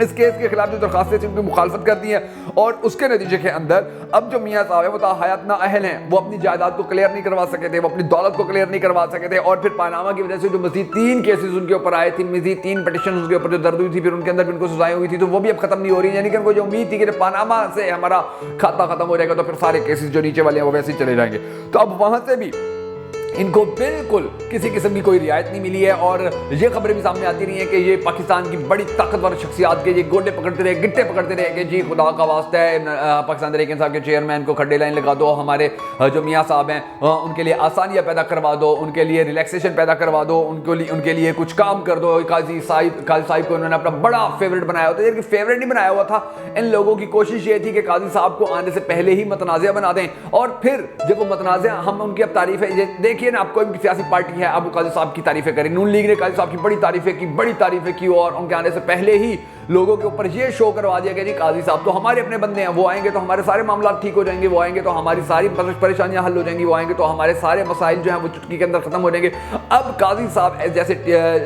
اس case کے خلاف جو درخواستیں تھیں ان کی مخالفت کر دی ہے اور اس کے نتیجے کے اندر اب جو میاں صاحب ہیں وہ حیات نااہل ہیں، وہ اپنی جائیداد کو کلیئر نہیں کروا سکے تھے، وہ اپنی دولت کو کلیئر نہیں کروا سکے تھے، اور پھر پاناما کی وجہ سے جو مزید 3 کیسز ان کے اوپر آئے تھے، مزید 3 پٹیشن ان کے اوپر جو درد ہوئی تھی، پھر ان کے اندر بھی ان کو سزائیں ہوئی تھی، تو وہ بھی اب ختم نہیں ہو رہی ہیں، یعنی کہ ان کو جو امید تھی کہ پاناما سے ہمارا کھاتا ختم ہو جائے گا تو پھر سارے کیسز جو نیچے والے ہیں وہ ویسے ہی چلے جائیں گے، تو اب وہاں سے بھی ان کو بالکل کسی قسم کی کوئی رعایت نہیں ملی ہے، اور یہ خبریں بھی سامنے آتی رہی ہیں کہ یہ پاکستان کی بڑی طاقتور شخصیات کے یہ گوڈے پکڑتے رہے، گٹے پکڑتے رہے کہ جی خدا کا واسطہ ہے پاکستان تحریک انصاف کے چیئرمین کو کھڈے لائن لگا دو، ہمارے جو میاں صاحب ہیں ان کے لیے آسانیاں پیدا کروا دو، ان کے لیے ریلیکسیشن پیدا کروا دو، ان کے لیے کچھ کام کر دو۔ قاضی صاحب کو انہوں نے اپنا بڑا فیوریٹ بنایا ہوتا ہے، لیکن فیوریٹ نہیں بنایا ہوا تھا، ان لوگوں کی کوشش یہ تھی کہ قاضی صاحب کو آنے سے پہلے ہی متنازع بنا دیں، اور پھر جب وہ متنازع ہم ان کی اب تعریفیں دیکھیے نا، آپ کوئی بھی سیاسی پارٹی ہے اب قاضی صاحب کی تعریفیں کریں، نون لیگ نے قاضی صاحب کی بڑی تعریفیں کی اور ان کے آنے سے پہلے ہی لوگوں کے اوپر یہ شو کروا دیا کہ جی قاضی صاحب تو ہمارے اپنے بندے ہیں، وہ آئیں گے تو ہمارے سارے معاملات ٹھیک ہو جائیں گے، وہ آئیں گے تو ہماری ساری پریشانیاں حل ہو جائیں گی، وہ آئیں گے تو ہمارے سارے مسائل جو ہیں وہ چٹکی کے اندر ختم ہو جائیں گے۔ اب قاضی صاحب جیسے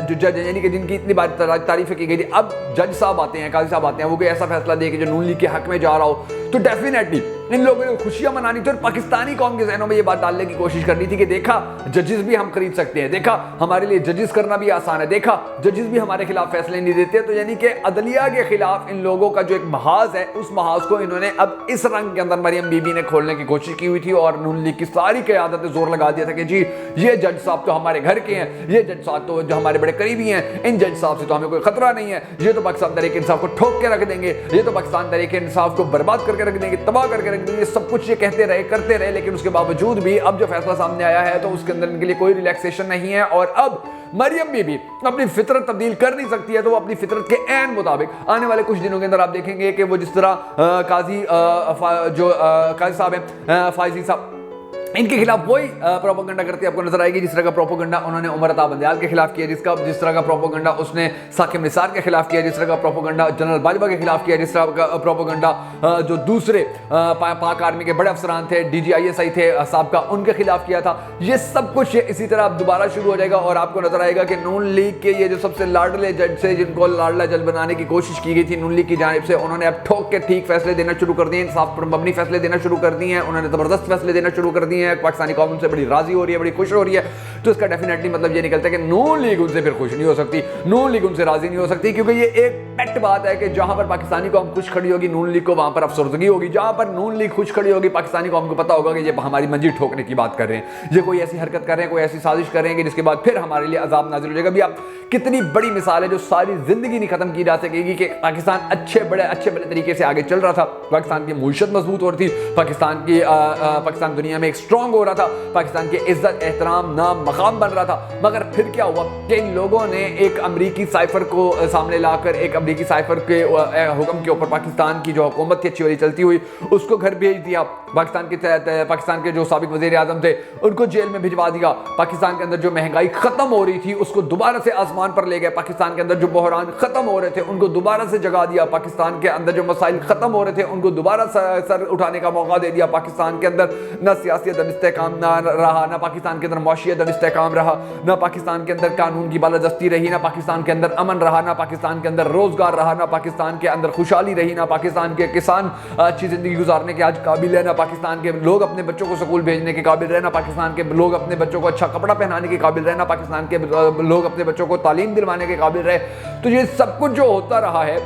جو جج یعنی کہ جن کی اتنی بار تعریفیں کی گئی تھی، اب جج صاحب آتے ہیں، قاضی صاحب آتے ہیں، وہ کوئی ایسا فیصلہ دے کہ جو نون لیگ کے حق میں جا رہا ہو، تو ڈیفینیٹلی ان لوگوں نے خوشیاں منانی تھی اور پاکستانی قوم کے ذہنوں میں یہ بات ڈالنے کی کوشش کرنی تھی کہ دیکھا ججز بھی ہم خرید سکتے ہیں، دیکھا ہمارے لیے ججز کرنا بھی آسان ہے، دیکھا ججز بھی ہمارے خلاف فیصلے نہیں دیتے، تو یعنی کہ عدلیہ کے خلاف ان لوگوں کا جو ایک محاذ ہے، اس محاذ کو انہوں نے اب اس رنگ کے اندر مریم بی بی نے کھولنے کی کوشش کی ہوئی تھی، اور نون لیگ کی ساری قیادت نے زور لگا دیا تھا کہ جی یہ جج صاحب تو ہمارے گھر کے ہیں، یہ جج صاحب تو جو ہمارے بڑے قریبی ہیں، ان جج صاحب سے تو ہمیں کوئی خطرہ نہیں ہے، یہ تو پاکستان تحریک انصاف کو ٹھوک کے رکھ دیں گے، یہ تو پاکستان تحریک انصاف کو برباد کر کے رکھ دیں گے، تباہ کر کے رکھ دیں گے، سب کچھ یہ کہتے رہے کرتے رہے، لیکن اس کے باوجود بھی اب جو فیصلہ سامنے آیا ہے تو اس کے اندر ان کے لیے کوئی ریلیکسیشن نہیں ہے، اور اب مریم بی بی اپنی فطرت تبدیل کر نہیں سکتی ہے، تو وہ اپنی فطرت کے عین مطابق آنے والے کچھ دنوں کے اندر آپ دیکھیں گے کہ وہ جس طرح قاضی صاحب ہیں فائزی صاحب، ان کے خلاف وہی پروپیگنڈا کرتے آپ کو نظر آئے گی، جس طرح کا پروپیگنڈا انہوں نے عمر عطا بندیال کے خلاف کیا، جس طرح کا پروپیگنڈا اس نے ثاقب نثار کے خلاف کیا، جس طرح کا پروپیگنڈا جنرل باجوہ کے خلاف کیا، جس طرح کا پروپیگنڈا جو دوسرے پاک آرمی کے بڑے افسران تھے، DGISI تھے سابقہ، ان کے خلاف کیا تھا، یہ سب کچھ اسی طرح اب دوبارہ شروع ہو جائے گا، اور آپ کو نظر آئے گا کہ نون لیگ کے یہ جو سب سے لاڈلے جج سے جن کو لاڈلا جج بنانے کی کوشش کی گئی تھی نون لیگ کی جانب سے، انہوں نے اب ٹھوک کے ٹھیک فیصلے دینا شروع کر دیے، انصاف پر مبنی فیصلے دینا شروع کر دیے ہیں، انہوں نے زبردست فیصلے دینا شروع کر دیے ہیں، پاکستانی قوم سے بڑی راضی ہو رہی ہے، بڑی خوش ہو رہی ہے، تو اس کا ڈیفینیٹلی مطلب یہ نکلتا ہے کہ نون لیگ ان سے پھر خوش نہیں ہو سکتی، نون لیگ ان سے راضی نہیں ہو سکتی، کیونکہ یہ ایک پیٹ بات ہے کہ جہاں پر پاکستانی قوم خوش کھڑی ہوگی نون لیگ کو وہاں پر افسردگی ہوگی، جہاں پر نون لیگ خوش کھڑی ہوگی پاکستانی قوم کو پتہ ہوگا کہ یہ ہماری منجی ٹھوکنے کی بات کر رہے ہیں، یہ کوئی ایسی حرکت کر رہے ہیں، کوئی ایسی سازش کر رہے ہیں کہ جس کے بعد پھر ہمارے لیے عذاب نازل ہو جائے گا۔ بھی آپ کتنی بڑی مثال ہے جو ساری زندگی نہیں ختم کی جا سکے گی کہ پاکستان اچھے بڑے طریقے سے آگے چل رہا تھا، پاکستان کی معیشت مضبوط ہو رہی تھی، پاکستان دنیا میں ایک سٹرونگ ہو رہا تھا، پاکستان کی عزت احترام نام مقام بن رہا تھا، مگر پھر کیا ہوا کہ ان لوگوں نے ایک امریکی سائفر کو سامنے لا کر ایک امریکی سائفر کے حکم کے اوپر پاکستان کی جو حکومت تھی اچھی والی چلتی ہوئی اس کو گھر بھیج دیا، پاکستان کے جو سابق وزیر اعظم تھے ان کو جیل میں بھجوا دیا، پاکستان کے اندر جو مہنگائی ختم ہو رہی تھی اس کو دوبارہ سے آسمان پر لے گئے، پاکستان کے اندر جو بحران ختم ہو رہے تھے ان کو دوبارہ سے جگا دیا، پاکستان کے اندر جو مسائل ختم ہو رہے تھے ان کو دوبارہ سر اٹھانے کا موقع دے دیا، پاکستان کے اندر نہ سیاسی عدم استحکام نہ رہا، نہ پاکستان کے اندر معاشی عدم استحکام رہا، نہ پاکستان کے اندر قانون کی بالادستی رہی، نہ پاکستان کے اندر امن رہا، نہ پاکستان کے اندر روزگار رہا، نہ پاکستان کے اندر خوشحالی رہی، نہ پاکستان کے کسان اچھی زندگی گزارنے کے آج قابل ہے، نہ پاکستان کے لوگ اپنے بچوں کو سکول بھیجنے کے قابل رہے، نہ پاکستان کے لوگ اپنے بچوں کو اچھا کپڑا پہنانے کے قابل رہے، نہ پاکستان کے لوگ اپنے بچوں کو تعلیم دلوانے کے قابل رہے۔ تو یہ سب کچھ جو ہوتا رہا ہے،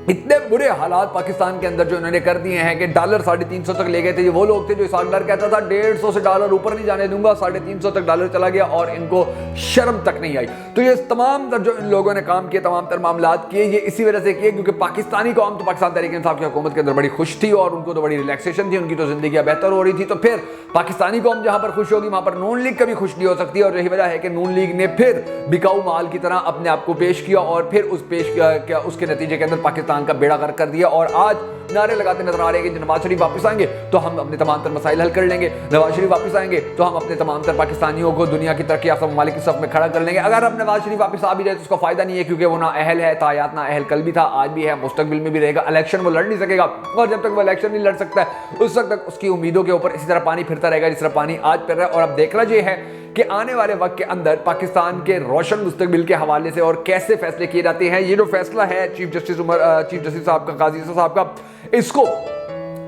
اتنے برے حالات پاکستان کے اندر جو انہوں نے کر دیے ہیں کہ ڈالر 350 تک لے گئے تھے، یہ وہ لوگ تھے جو اسحاق ڈار کہتا تھا 150 سے ڈالر اوپر نہیں جانے دوں گا، 350 تک ڈالر چلا گیا اور ان کو شرم تک نہیں آئی۔ تو یہ تمام تر جو ان لوگوں نے کام کیے، تمام تر معاملات کیے، یہ اسی وجہ سے کیے کیونکہ پاکستانی قوم تو پاکستان تحریک انصاف کی حکومت کے اندر بڑی خوش تھی اور ان کو تو بڑی ریلیکسیشن تھی، ان کی تو زندگیاں بہتر ہو رہی تھی، تو پھر پاکستانی قوم جہاں پر خوش ہوگی وہاں پر نون لیگ کبھی خوش نہیں ہو سکتی، اور یہی وجہ ہے کہ نون لیگ نے پھر بکاؤ مال کی طرح اپنے آپ کو پیش کیا اور پھر اس کے نتیجے کے اندر پاکستان کا بیڑا غرق کر دیا، اور آج نعرے لگاتے نظر آ رہے ہیں کہ نواز شریف واپس آئیں گے تو ہم اپنے تمام تر مسائل حل کر لیں گے، نواز شریف واپس آئیں گے تو ہم اپنے تمام تر پاکستانیوں کو دنیا کی ترقی یافتہ ممالک کی صف میں کھڑا کر لیں گے۔ اگر اب نواز شریف واپس آ بھی جائے تو اس کا فائدہ نہیں ہے، کیونکہ وہ نااہل ہے، تایات نااہل کل بھی تھا، آج بھی ہے، مستقبل میں بھی رہے گا، الیکشن وہ لڑ نہیں سکے گا، اور جب تک وہ الیکشن نہیں لڑ سکتا ہے اس وقت تک اس کی امیدوں کے اوپر اسی طرح پانی پھرتا رہے گا جس طرح پانی آج پھر رہا ہے۔ اور اب دیکھنا یہ ہے کہ آنے والے وقت کے اندر پاکستان کے روشن مستقبل کے حوالے سے اور کیسے فیصلے کیے جاتے ہیں. یہ جو فیصلہ ہے چیف جسٹس صاحب کا, قاضی عیسیٰ صاحب کا, اس کو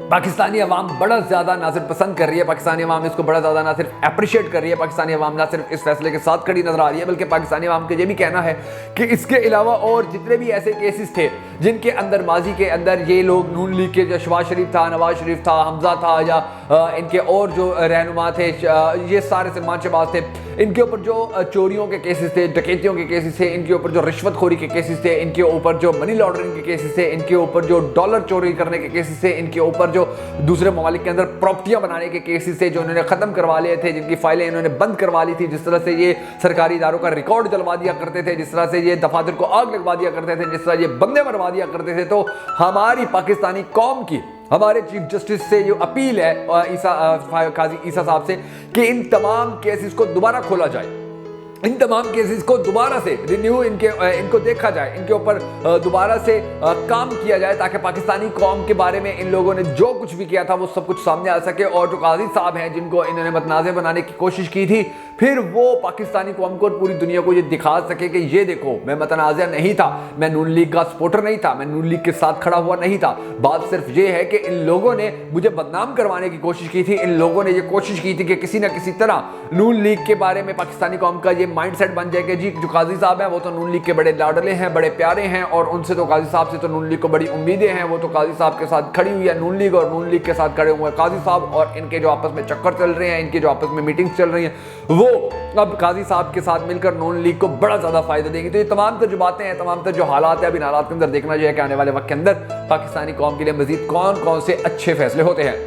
پاکستانی عوام بڑا زیادہ نہ صرف پسند کر رہی ہے, پاکستانی عوام اس کو بڑا زیادہ نہ صرف اپریشیٹ کر رہی ہے, پاکستانی عوام نہ صرف اس فیصلے کے ساتھ کھڑی نظر آ رہی ہے, بلکہ پاکستانی عوام کا یہ بھی کہنا ہے کہ اس کے علاوہ اور جتنے بھی ایسے کیسز تھے جن کے اندر ماضی کے اندر یہ لوگ نون لیگ کے, جو شہباز شریف تھا, نواز شریف تھا, حمزہ تھا, یا ان کے اور جو رہنما تھے, یہ سارے سلمان شہباز تھے, ان کے اوپر جو چوریوں کے کیسز تھے, ڈکیتیوں کے کیسز تھے, ان کے اوپر جو رشوت خوری کے کیسز تھے, ان کے اوپر جو منی لانڈرنگ کے کیسز تھے, ان کے اوپر جو ڈالر چوری کرنے کے کیسز تھے, ان کے اوپر جو دوسرے ممالک کے اندر پراپرٹیاں بنانے کے کیسز تھے جو انہوں نے ختم کروا لیے تھے, جن کی فائلیں انہوں نے بند کروا لی تھی, جس طرح سے یہ سرکاری اداروں کا ریکارڈ جلوا دیا کرتے تھے, جس طرح سے یہ دفاتر کو آگ لگوا دیا کرتے تھے, جس طرح یہ بندے مروا دیا کرتے تھے. تو ہماری پاکستانی قوم کی ہمارے چیف جسٹس سے جو اپیل ہے قاضی عیسیٰ صاحب سے کہ ان تمام کیسز کو دوبارہ کھولا جائے, ان تمام کیسز کو دوبارہ سے رینیو ان کو دیکھا جائے, ان کے اوپر دوبارہ سے کام کیا جائے, تاکہ پاکستانی قوم کے بارے میں ان لوگوں نے جو کچھ بھی کیا تھا وہ سب کچھ سامنے آ سکے. اور جو قاضی صاحب ہیں جن کو انہوں نے متنازع بنانے کی کوشش کی تھی, پھر وہ پاکستانی قوم کو اور پوری دنیا کو یہ دکھا سکے کہ یہ دیکھو میں متنازع نہیں تھا, میں نون لیگ کا سپورٹر نہیں تھا, میں نون لیگ کے ساتھ کھڑا ہوا نہیں تھا. بات صرف یہ ہے کہ ان لوگوں نے مجھے بدنام کروانے کی کوشش کی تھی, ان لوگوں نے یہ کوشش کی تھی کہ کسی نہ کسی طرح نون لیگ کے بارے میں پاکستانی قوم کا یہ مائنڈ سیٹ بن جائے کہ جی جو قاضی صاحب ہیں وہ تو نون لیگ کے بڑے لاڈلے ہیں, بڑے پیارے ہیں, اور ان سے تو قاضی صاحب سے تو نون لیگ کو بڑی امیدیں ہیں, وہ تو قاضی صاحب کے ساتھ کھڑی ہوئی ہے نون لیگ, اور نون لیگ کے ساتھ کھڑے ہوئے قاضی صاحب, اور ان کے جو آپس میں چکر چل رہے ہیں, ان کے جو آپس میں میٹنگز چل رہی ہیں, وہ اب قاضی صاحب کے ساتھ مل کر نون لیگ کو بڑا زیادہ فائدہ دیں گی. تو یہ تمام تجرباتیں ہیں, تمام جو حالات ہیں, اب ان حالات کے اندر دیکھنا جو ہے کہ آنے والے وقت کے اندر پاکستانی قوم کے لیے مزید کون کون سے اچھے فیصلے ہوتے ہیں.